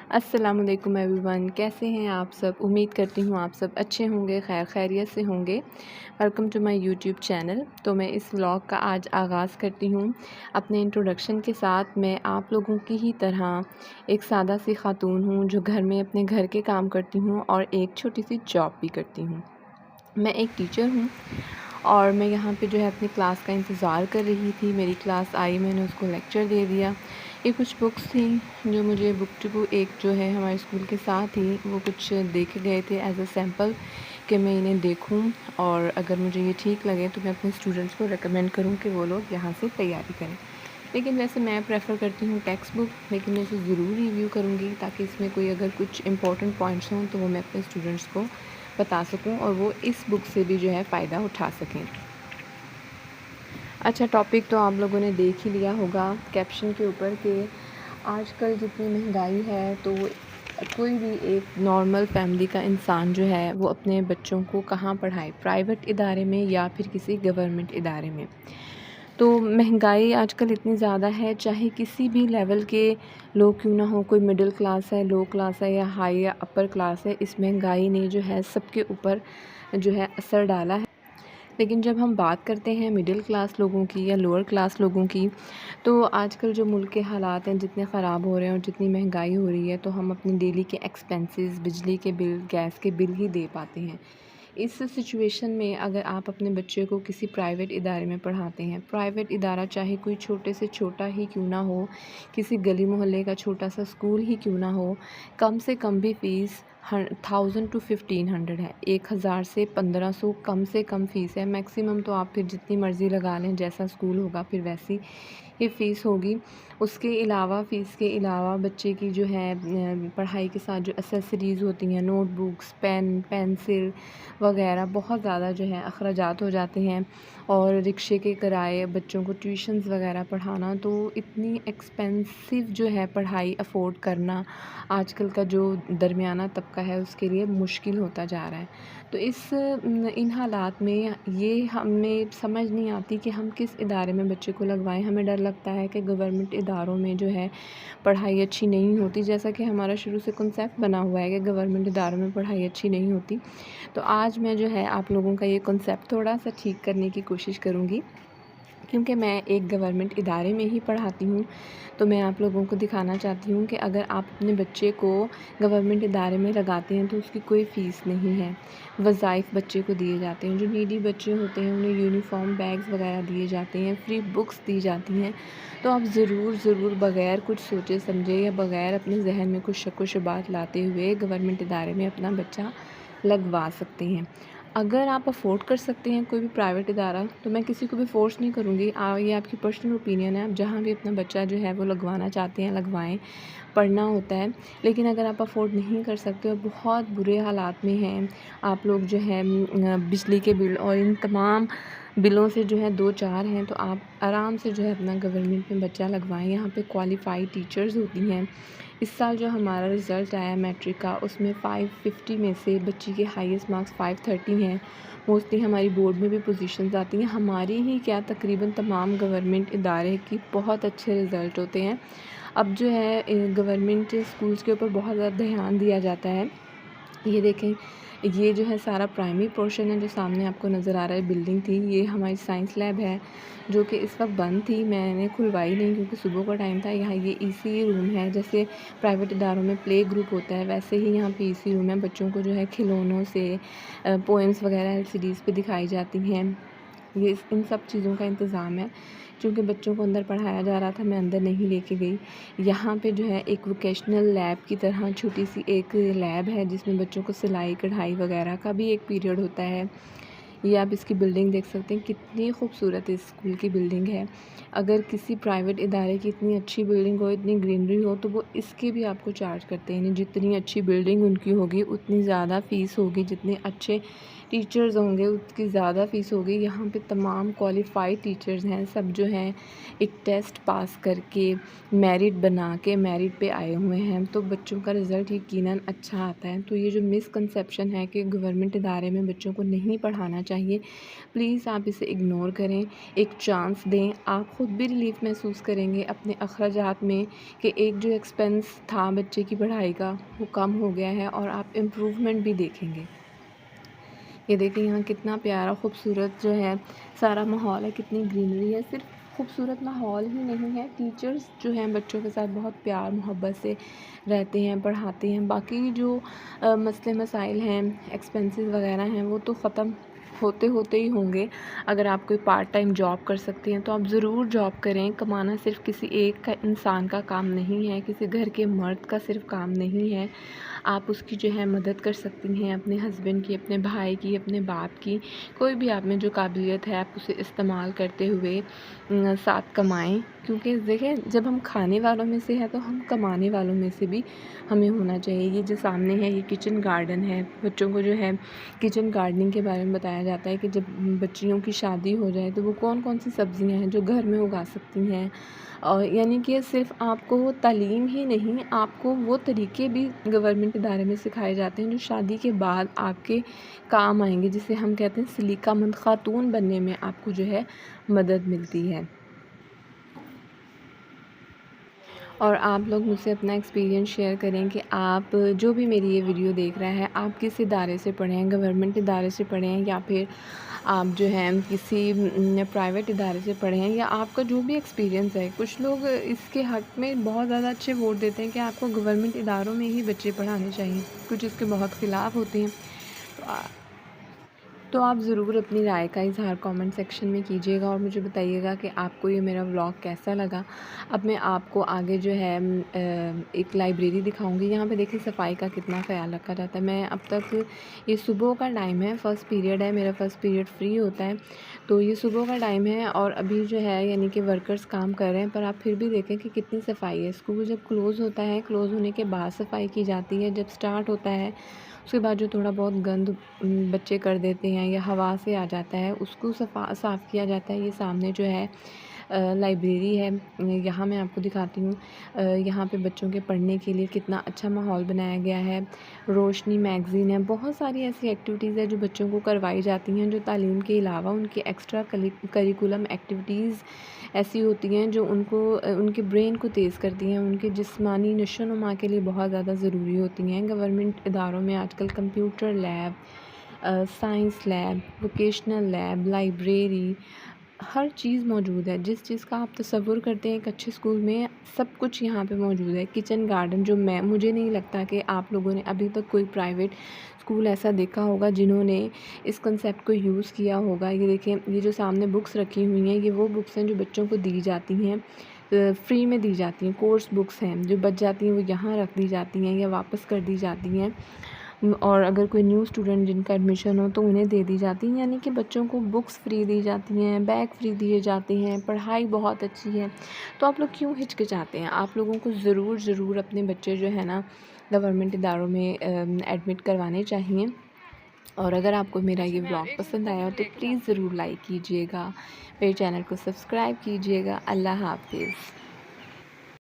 अस्सलामुअलैकुम एवरीवन, कैसे हैं आप सब। उम्मीद करती हूँ आप सब अच्छे होंगे, खैरियत से होंगे। Welcome to my YouTube channel. तो मैं इस व्लॉग का आज आगाज़ करती हूँ अपने इंट्रोडक्शन के साथ। मैं आप लोगों की ही तरह एक सादा सी ख़ातून हूँ जो घर में अपने घर के काम करती हूँ और एक छोटी सी जॉब भी करती हूँ। मैं एक टीचर हूँ और मैं यहाँ पे जो है अपनी क्लास का इंतज़ार कर रही थी। मेरी क्लास आई, मैंने उसको लेक्चर दे दिया। ये कुछ बुक्स थी जो मुझे बुक डिपो एक जो है हमारे स्कूल के साथ ही वो कुछ देखे गए थे एज अ सैम्पल कि मैं इन्हें देखूं और अगर मुझे ये ठीक लगे तो मैं अपने स्टूडेंट्स को रेकमेंड करूं कि वो लोग यहाँ से तैयारी करें। लेकिन वैसे मैं प्रेफर करती हूँ टेक्स्ट बुक, लेकिन मैं इसे ज़रूर रिव्यू करूँगी ताकि इसमें कोई अगर कुछ इंपॉर्टेंट पॉइंट्स हों तो वो मैं अपने स्टूडेंट्स को बता सकूँ और वो इस बुक से भी जो है फ़ायदा उठा सकें। अच्छा, टॉपिक तो आप लोगों ने देख ही लिया होगा कैप्शन के ऊपर कि आजकल जितनी महंगाई है तो कोई भी एक नॉर्मल फैमिली का इंसान जो है वो अपने बच्चों को कहाँ पढ़ाए, प्राइवेट इदारे में या फिर किसी गवर्नमेंट इदारे में। तो महंगाई आजकल इतनी ज़्यादा है, चाहे किसी भी लेवल के लोग क्यों ना हो, कोई मिडिल क्लास है, लो क्लास है या हाई या अपर क्लास है, इस महंगाई ने जो है सबके ऊपर जो है असर डाला है। लेकिन जब हम बात करते हैं मिडिल क्लास लोगों की या लोअर क्लास लोगों की, तो आजकल जो मुल्क के हालात हैं जितने ख़राब हो रहे हैं और जितनी महंगाई हो रही है, तो हम अपनी डेली के एक्सपेंसेस, बिजली के बिल, गैस के बिल ही दे पाते हैं। इस सिचुएशन में अगर आप अपने बच्चे को किसी प्राइवेट इदारे में पढ़ाते हैं, प्राइवेट इदारा चाहे कोई छोटे से छोटा ही क्यों ना हो, किसी गली मोहल्ले का छोटा सा स्कूल ही क्यों ना हो, कम से कम भी फ़ीस 1000 टू 1500 है। 1000 से 1500 कम से कम फ़ीस है। मैक्सिमम तो आप फिर जितनी मर्ज़ी लगा लें, जैसा स्कूल होगा फिर वैसी ही फ़ीस होगी। उसके अलावा फ़ीस के अलावा बच्चे की जो है पढ़ाई के साथ जो एक्सेसरीज़ होती हैं, नोटबुक्स, पेन, पेंसिल वगैरह बहुत ज़्यादा जो है अखराजात हो जाते हैं। और रिक्शे के किराए, बच्चों को ट्यूशन्स वगैरह पढ़ाना, तो इतनी एक्सपेंसिव जो है पढ़ाई अफ़ोर्ड करना आजकल का जो दरमियाना तबका है उसके लिए मुश्किल होता जा रहा है। तो इन हालात में ये हमें समझ नहीं आती कि हम किस इदारे में बच्चे को लगवाएं। हमें डर लगता है कि गवर्नमेंट इदारों में जो है पढ़ाई अच्छी नहीं होती, जैसा कि हमारा शुरू से कॉन्सेप्ट बना हुआ है कि गवर्नमेंट इदारों में पढ़ाई अच्छी नहीं होती। तो आज मैं जो है आप लोगों का ये कॉन्सेप्ट थोड़ा सा ठीक करने की कोशिश करूँगी, क्योंकि मैं एक गवर्नमेंट इदारे में ही पढ़ाती हूँ। तो मैं आप लोगों को दिखाना चाहती हूँ कि अगर आप अपने बच्चे को गवर्नमेंट इदारे में लगाते हैं तो उसकी कोई फ़ीस नहीं है। वज़ाइफ बच्चे को दिए जाते हैं, जो नीडी बच्चे होते हैं उन्हें यूनिफ़ॉर्म, बैग्स वगैरह दिए जाते हैं, फ्री बुक्स दी जाती हैं। तो आप ज़रूर बग़ैर कुछ सोचे समझे या बग़ैर अपने ज़हन में कुछ शक व शुबात लाते हुए गवर्नमेंट इदारे में अपना बच्चा लगवा सकते हैं। अगर आप अफ़ोर्ड कर सकते हैं कोई भी प्राइवेट इदारा, तो मैं किसी को भी फ़ोर्स नहीं करूँगी। ये आपकी पर्सनल ओपिनियन है, आप जहाँ भी अपना बच्चा जो है वो लगवाना चाहते हैं लगवाएँ, पढ़ना होता है। लेकिन अगर आप अफ़ोर्ड नहीं कर सकते और बहुत बुरे हालात में हैं आप लोग, जो है बिजली के बिल और इन तमाम बिलों से जो है दो चार हैं, तो आप आराम से जो है अपना गवर्नमेंट में बच्चा लगवाएँ। यहाँ पे क्वालिफ़ाइड टीचर्स होती हैं। इस साल जो हमारा रिज़ल्ट आया मैट्रिक का, उसमें 550 में से बच्ची के हाईएस्ट मार्क्स 530 हैं। मोस्टली हमारी बोर्ड में भी पोजीशंस आती हैं। हमारी ही क्या, तकरीबन तमाम गवर्नमेंट इदारे की बहुत अच्छे रिज़ल्ट होते हैं। अब जो है गवर्नमेंट स्कूल्स के ऊपर बहुत ज़्यादा ध्यान दिया जाता है। ये देखें, ये जो है सारा प्राइमरी पोर्शन है जो सामने आपको नज़र आ रहा है, बिल्डिंग थी। ये हमारी साइंस लैब है जो कि इस वक्त बंद थी, मैंने खुलवाई नहीं क्योंकि सुबह का टाइम था। यहाँ ये ईसी रूम है, जैसे प्राइवेट इदारों में प्ले ग्रुप होता है वैसे ही यहाँ पे ईसी रूम है। बच्चों को जो है खिलौनों से पोएम्स वगैरह एलसीडीज़ पे दिखाई जाती हैं। ये इन सब चीज़ों का इंतज़ाम है। चूँकि बच्चों को अंदर पढ़ाया जा रहा था, मैं अंदर नहीं लेके गई। यहाँ पे जो है एक वोकेशनल लैब की तरह छोटी सी एक लैब है जिसमें बच्चों को सिलाई कढ़ाई वगैरह का भी एक पीरियड होता है। ये आप इसकी बिल्डिंग देख सकते हैं, कितनी खूबसूरत इस स्कूल की बिल्डिंग है। अगर किसी प्राइवेट इदारे की इतनी अच्छी बिल्डिंग हो, इतनी ग्रीनरी हो, तो वो इसके भी आपको चार्ज करते हैं। जितनी अच्छी बिल्डिंग उनकी होगी उतनी ज़्यादा फ़ीस होगी, जितने अच्छे टीचर्स होंगे उसकी ज़्यादा फ़ीस होगी। यहाँ पे तमाम क्वालिफ़ाइड टीचर्स हैं, सब जो हैं एक टेस्ट पास करके मेरिट बना के मेरिट पे आए हुए हैं, तो बच्चों का रिज़ल्ट यकीनन अच्छा आता है। तो ये जो मिसकंसेप्शन है कि गवर्नमेंट इदारे में बच्चों को नहीं पढ़ाना चाहिए, प्लीज़ आप इसे इग्नोर करें, एक चांस दें। आप ख़ुद भी रिलीफ़ महसूस करेंगे अपने अखराजात में कि एक जो एक्सपेंस था बच्चे की पढ़ाई का वो कम हो गया है और आप इम्प्रूवमेंट भी देखेंगे। ये देखिए यहाँ कितना प्यारा खूबसूरत जो है सारा माहौल है, कितनी ग्रीनरी है। सिर्फ खूबसूरत माहौल ही नहीं है, टीचर्स जो हैं बच्चों के साथ बहुत प्यार मोहब्बत से रहते हैं, पढ़ाते हैं। बाकी जो मसले मसाइल हैं, एक्सपेंसेस वगैरह हैं, वो तो ख़त्म होते होते ही होंगे। अगर आप कोई पार्ट टाइम जॉब कर सकती हैं तो आप ज़रूर जॉब करें। कमाना सिर्फ किसी एक का इंसान का काम नहीं है, किसी घर के मर्द का सिर्फ काम नहीं है। आप उसकी जो है मदद कर सकती हैं, अपने हस्बैंड की, अपने भाई की, अपने बाप की। कोई भी आप में जो काबिलियत है आप उसे इस्तेमाल करते हुए साथ कमाएं, क्योंकि देखें जब हम खाने वालों में से हैं तो हम कमाने वालों में से भी हमें होना चाहिए। ये जो सामने है ये किचन गार्डन है। बच्चों को जो है किचन गार्डनिंग के बारे में बताया जाता है कि जब बच्चियों की शादी हो जाए तो वो कौन कौन सी सब्ज़ियाँ हैं जो घर में उगा सकती हैं। और यानी कि सिर्फ आपको तालीम ही नहीं, आपको वो तरीके भी गवर्नमेंट इदारे में सिखाए जाते हैं जो शादी के बाद आपके काम आएंगे, जिसे हम कहते हैं सलीकामंद खातून बनने में आपको जो है मदद मिलती है। और आप लोग मुझसे अपना एक्सपीरियंस शेयर करें कि आप जो भी मेरी ये वीडियो देख रहा है आप किस इदारे से पढ़े हैं, गवर्नमेंट इदारे से पढ़े हैं या फिर आप जो हैं किसी प्राइवेट इदारे से पढ़े हैं, या आपका जो भी एक्सपीरियंस है। कुछ लोग इसके हक़ में बहुत ज़्यादा अच्छे वोट देते हैं कि आपको गवर्नमेंट इदारों में ही बच्चे पढ़ाने चाहिए, कुछ इसके बहुत ख़िलाफ़ होते हैं। तो आप ज़रूर अपनी राय का इज़हार कमेंट सेक्शन में कीजिएगा और मुझे बताइएगा कि आपको ये मेरा व्लॉग कैसा लगा। अब मैं आपको आगे जो है एक लाइब्रेरी दिखाऊंगी। यहाँ पे देखिए सफाई का कितना ख़्याल रखा जाता है। मैं अब तक ये सुबह का टाइम है, फ़र्स्ट पीरियड है मेरा, फ़र्स्ट पीरियड फ्री होता है, तो ये सुबह का टाइम है और अभी जो है यानी कि वर्कर्स काम कर रहे हैं, पर आप फिर भी देखें कि कितनी सफाई है। स्कूल जब क्लोज़ होता है, क्लोज़ होने के बाद सफाई की जाती है, जब स्टार्ट होता है उसके बाद जो थोड़ा बहुत गंद बच्चे कर देते हैं या हवा से आ जाता है उसको साफ़ किया जाता है। ये सामने जो है लाइब्रेरी है, यहाँ मैं आपको दिखाती हूँ। यहाँ पे बच्चों के पढ़ने के लिए कितना अच्छा माहौल बनाया गया है। रोशनी मैगज़ीन है, बहुत सारी ऐसी एक्टिविटीज़ है जो बच्चों को करवाई जाती हैं, जो तालीम के अलावा उनकी एक्स्ट्रा करिकुलम एक्टिविटीज़ ऐसी होती हैं जो उनको उनके ब्रेन को तेज़ करती हैं, उनके जिस्मानी नशो-नुमा के लिए बहुत ज़्यादा ज़रूरी होती हैं। गवर्नमेंट इदारों में आजकल computer lab, science lab, vocational lab, library, हर चीज़ मौजूद है। जिस चीज़ का आप तसव्वुर करते हैं एक अच्छे स्कूल में, सब कुछ यहाँ पे मौजूद है। किचन गार्डन जो मुझे नहीं लगता कि आप लोगों ने अभी तक कोई प्राइवेट स्कूल ऐसा देखा होगा जिन्होंने इस कंसेप्ट को यूज़ किया होगा। ये देखें, ये जो सामने बुक्स रखी हुई हैं, ये वो बुक्स हैं जो बच्चों को दी जाती हैं, फ्री में दी जाती हैं। कोर्स बुक्स हैं, जो बच जाती हैं वो यहाँ रख दी जाती हैं या वापस कर दी जाती हैं। और अगर कोई न्यू स्टूडेंट जिनका एडमिशन हो तो उन्हें दे दी जाती हैं, यानी कि बच्चों को बुक्स फ्री दी जाती हैं, बैग फ्री दिए जाते हैं, पढ़ाई बहुत अच्छी है। तो आप लोग क्यों हिचकिचाते हैं? आप लोगों को ज़रूर अपने बच्चे जो है ना गवर्नमेंट इदारों में एडमिट करवाने चाहिए। और अगर आपको मेरा ये व्लॉग पसंद आया हो तो प्लीज़ ज़रूर लाइक कीजिएगा, मेरे चैनल को सब्सक्राइब कीजिएगा। अल्लाह हाफ़िज़।